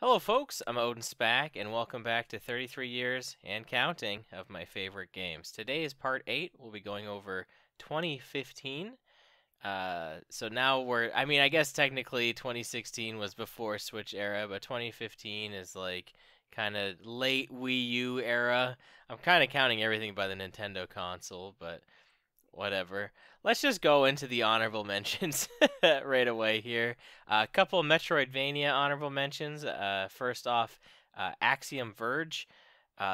Hello, folks. I'm OdinSpack, and welcome back to 33 years and counting of my favorite games. Today is part 8. We'll be going over 2015. So now I guess technically 2016 was before Switch era, but 2015 is like kind of late Wii U era. I'm kind of counting everything by the Nintendo console, but whatever. Let's just go into the honorable mentions right away here. A couple Metroidvania honorable mentions. First off, Axiom Verge.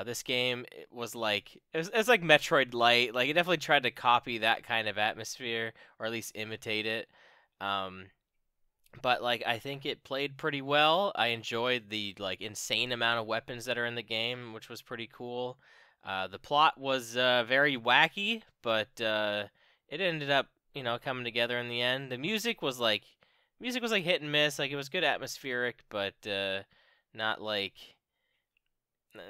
This game it was like Metroid Light. Like it definitely tried to copy that kind of atmosphere, or at least imitate it. Um, but like I think it played pretty well. I enjoyed the like insane amount of weapons that are in the game, which was pretty cool. The plot was very wacky, but it ended up coming together in the end. The music was like hit and miss. Like it was good atmospheric, but not like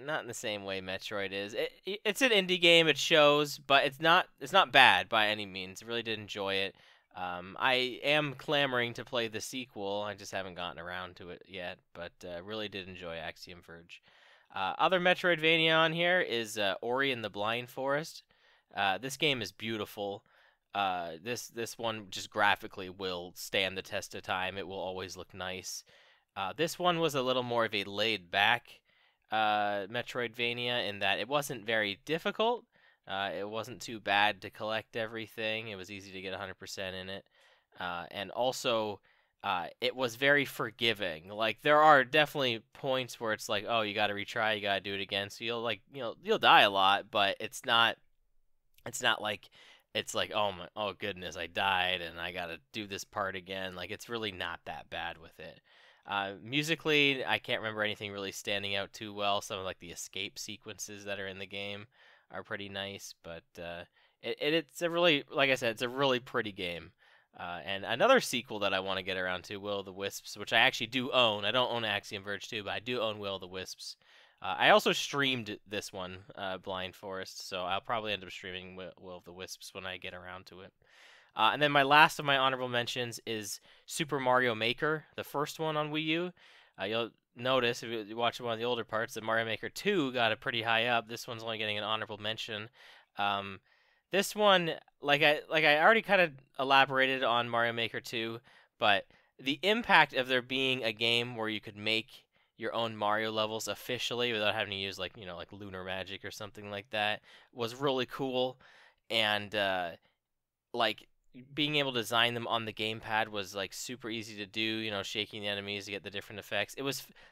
not in the same way Metroid is. It's an indie game. It shows, but it's not bad by any means. I really did enjoy it. I am clamoring to play the sequel. I just haven't gotten around to it yet, but really did enjoy Axiom Verge. Other Metroidvania on here is Ori and the Blind Forest. This game is beautiful. This one just graphically will stand the test of time. It will always look nice. This one was a little more of a laid back Metroidvania in that it wasn't very difficult. It wasn't too bad to collect everything. It was easy to get 100% in it. And also, it was very forgiving. Like there are definitely points where it's like, oh, you got to retry, you got to do it again. So you'll die a lot, but it's not like it's like, oh goodness, I died and I got to do this part again. Like it's really not that bad with it. Musically, I can't remember anything really standing out too well. Some of like the escape sequences that are in the game are pretty nice, but it's a really, like I said, it's a really pretty game. And another sequel that I want to get around to, Will o' the Wisps, which I actually do own. I don't own Axiom Verge 2, but I do own Will o' the Wisps. I also streamed this one, Blind Forest, so I'll probably end up streaming Will o' the Wisps when I get around to it. And then my last of my honorable mentions is Super Mario Maker, the first one on Wii U. You'll notice if you watch one of the older parts that Mario Maker 2 got it pretty high up. This one's only getting an honorable mention. Um, this one, like I already kind of elaborated on Mario Maker 2, but the impact of there being a game where you could make your own Mario levels officially without having to use like lunar magic or something like that was really cool. And like being able to design them on the gamepad was like super easy to do, shaking the enemies to get the different effects.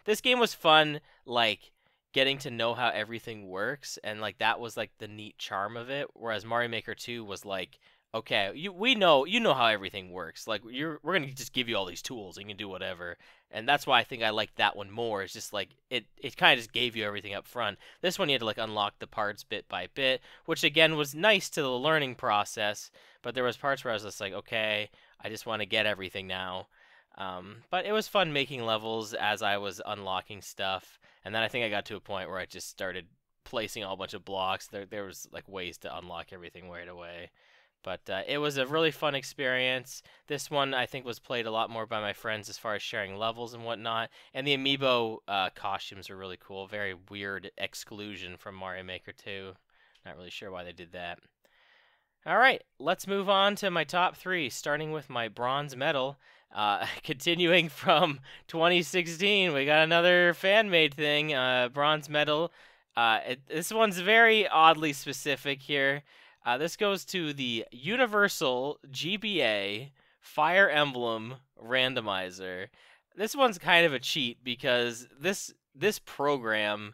This game was fun, like getting to know how everything works, and like that was like the neat charm of it. Whereas Mario Maker 2 was like, okay, we know how everything works. Like we're gonna just give you all these tools and you can do whatever. And that's why I think I like that one more. It's just like it kind of just gave you everything up front. This one you had to like unlock the parts bit by bit, which again was nice to the learning process. But there was parts where I was just like, okay, I just want to get everything now. But it was fun making levels as I was unlocking stuff. And then I think I got to a point where I just started placing a whole bunch of blocks. There was like ways to unlock everything right away. But it was a really fun experience. This one I think was played a lot more by my friends as far as sharing levels and whatnot. And the amiibo costumes were really cool. Very weird exclusion from Mario Maker 2. Not really sure why they did that. All right, let's move on to my top three, starting with my bronze medal. Continuing from 2016, we got another fan-made thing, bronze medal. This one's very oddly specific here. This goes to the Universal GBA Fire Emblem Randomizer. This one's kind of a cheat because this program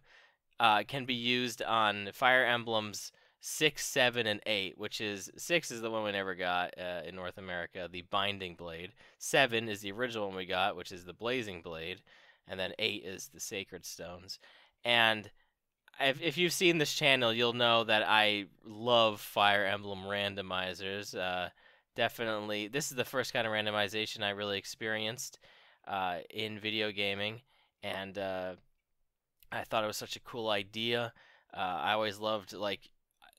can be used on Fire Emblems 6, 7, and 8, which is 6 is the one we never got in North America, the Binding Blade. 7 is the original one we got, which is the Blazing Blade, and then 8 is the Sacred Stones. And if you've seen this channel, you'll know that I love Fire Emblem randomizers. Definitely, this is the first kind of randomization I really experienced in video gaming, and I thought it was such a cool idea. I always loved like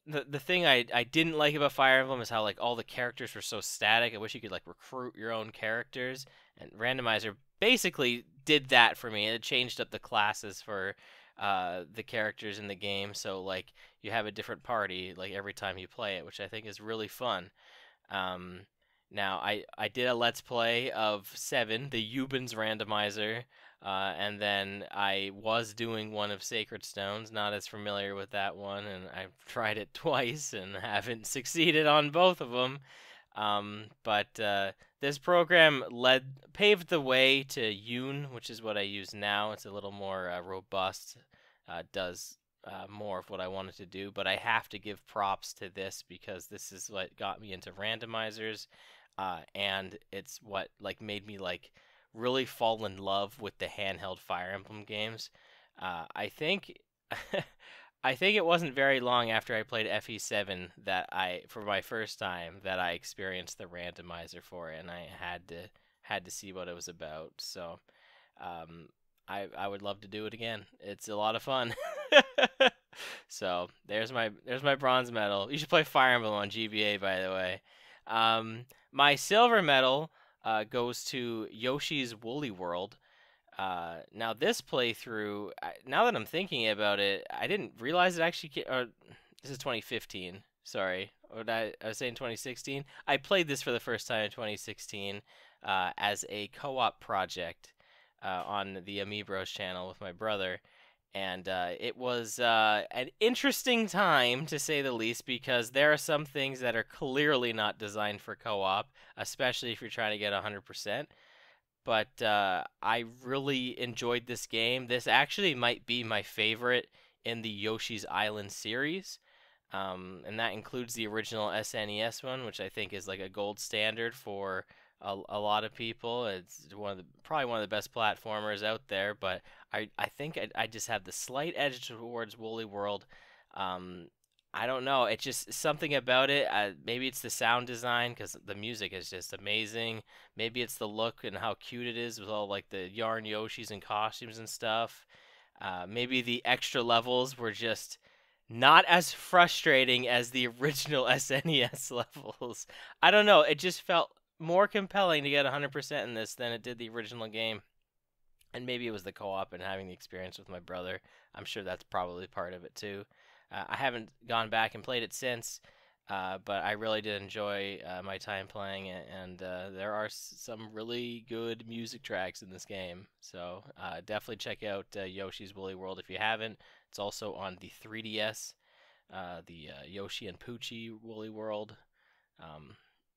the thing I didn't like about Fire Emblem is how like all the characters were so static. I wish you could like recruit your own characters. And randomizer basically did that for me. It changed up the classes for the characters in the game, so like you have a different party like every time you play it, which I think is really fun. Um, Now I did a let's play of 7, the Eubens randomizer, and then I was doing one of Sacred Stones. Not as familiar with that one, and I've tried it twice and haven't succeeded on both of them. But this program paved the way to Yoon, which is what I use now. It's a little more robust, does more of what I wanted to do. But I have to give props to this because this is what got me into randomizers, and it's what like made me like really fall in love with the handheld Fire Emblem games. I think I think it wasn't very long after I played FE7 that for my first time, that I experienced the randomizer for it, and I had to see what it was about. So, um, I would love to do it again. It's a lot of fun. So there's my bronze medal. You should play Fire Emblem on GBA, by the way. My silver medal goes to Yoshi's Woolly World. Now this playthrough, now that I'm thinking about it, I didn't realize it actually. This is 2015. Sorry, I was saying 2016. I played this for the first time in 2016 as a co-op project on the Amiibros channel with my brother, and it was an interesting time to say the least because there are some things that are clearly not designed for co-op, especially if you're trying to get 100%. But I really enjoyed this game. This actually might be my favorite in the Yoshi's Island series. And that includes the original SNES one, which I think is like a gold standard for a lot of people. It's probably one of the best platformers out there, but I think I just have the slight edge towards Woolly World. Um, I don't know. It's just something about it. Maybe it's the sound design because the music is just amazing. Maybe it's the look and how cute it is with all like the yarn Yoshis and costumes and stuff. Maybe the extra levels were just not as frustrating as the original SNES levels. I don't know. It just felt more compelling to get 100% in this than it did the original game. And maybe it was the co-op and having the experience with my brother. I'm sure that's probably part of it too. I haven't gone back and played it since, but I really did enjoy my time playing it, and there are some really good music tracks in this game. So definitely check out Yoshi's Woolly World if you haven't. It's also on the 3DS, the Yoshi and Poochie Woolly World.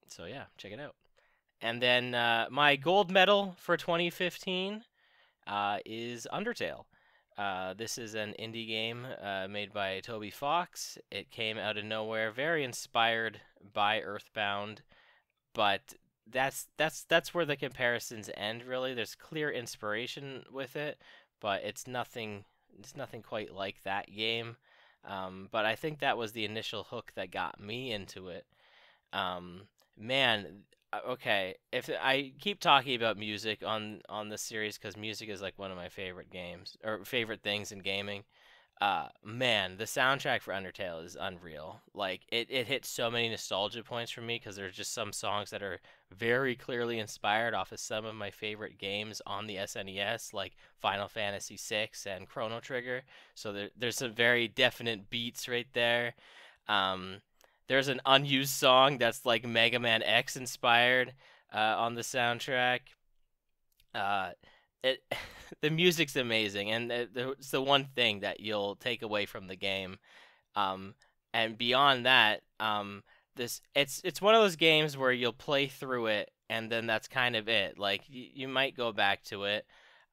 So yeah, check it out. And then my gold medal for 2015 is Undertale. This is an indie game made by Toby Fox. It came out of nowhere, very inspired by Earthbound, but that's where the comparisons end. Really, there's clear inspiration with it, but it's nothing quite like that game. But I think that was the initial hook that got me into it. Man, okay, if I keep talking about music on this series because music is like one of my favorite games or favorite things in gaming. Man, the soundtrack for Undertale is unreal. Like it hits so many nostalgia points for me because there's just some songs that are very clearly inspired off of some of my favorite games on the SNES, like Final Fantasy VI and Chrono Trigger. So there's some very definite beats right there. Um, there's an unused song that's like Mega Man X inspired on the soundtrack. Uh, it the music's amazing, and it's the one thing that you'll take away from the game. Um, and beyond that, it's one of those games where you'll play through it, and then that's kind of it. Like you might go back to it,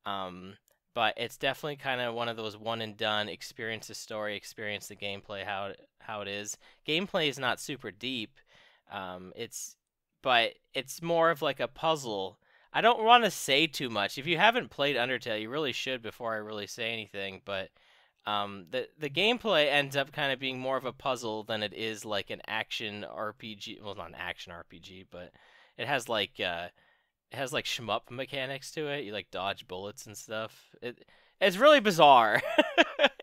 um, but it's definitely kind of one of those one and done. Experience the story, experience the gameplay, how it is. Gameplay is not super deep. It's but it's more of like a puzzle. I don't want to say too much. If you haven't played Undertale, you really should before I really say anything. But the gameplay ends up kind of being more of a puzzle than it is like an action RPG. Well, not an action RPG, but it has like shmup mechanics to it. You like dodge bullets and stuff. It's really bizarre.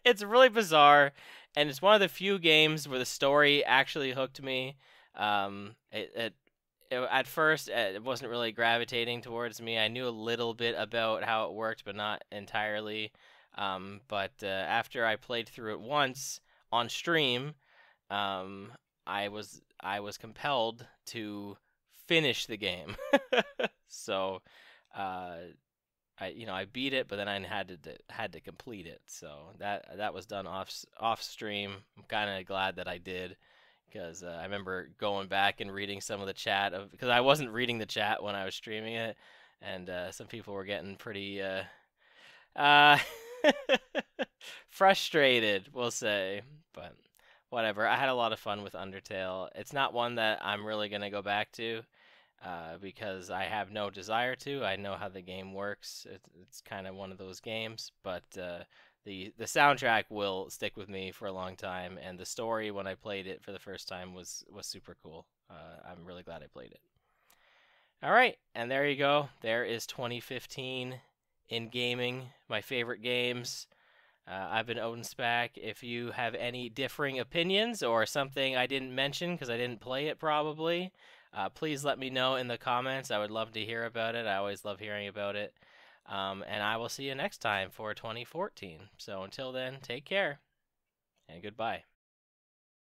It's really bizarre, and it's one of the few games where the story actually hooked me. It at first it wasn't really gravitating towards me. I knew a little bit about how it worked, but not entirely. But after I played through it once on stream, um, I was compelled to finish the game. So, uh, I beat it, but then I had to complete it. So that was done off stream. I'm kind of glad that I did, because I remember going back and reading some of the chat because I wasn't reading the chat when I was streaming it, and some people were getting pretty uh, frustrated, we'll say. But whatever. I had a lot of fun with Undertale. It's not one that I'm really gonna go back to, because I have no desire to. I know how the game works. It's kind of one of those games, but the soundtrack will stick with me for a long time, and the story when I played it for the first time was super cool. I'm really glad I played it. All right, and there you go. There is 2015 in gaming, my favorite games. I've been OdinSpack. If you have any differing opinions or something I didn't mention because I didn't play it probably, please let me know in the comments. I would love to hear about it. I always love hearing about it. And I will see you next time for 2014. So until then, take care and goodbye.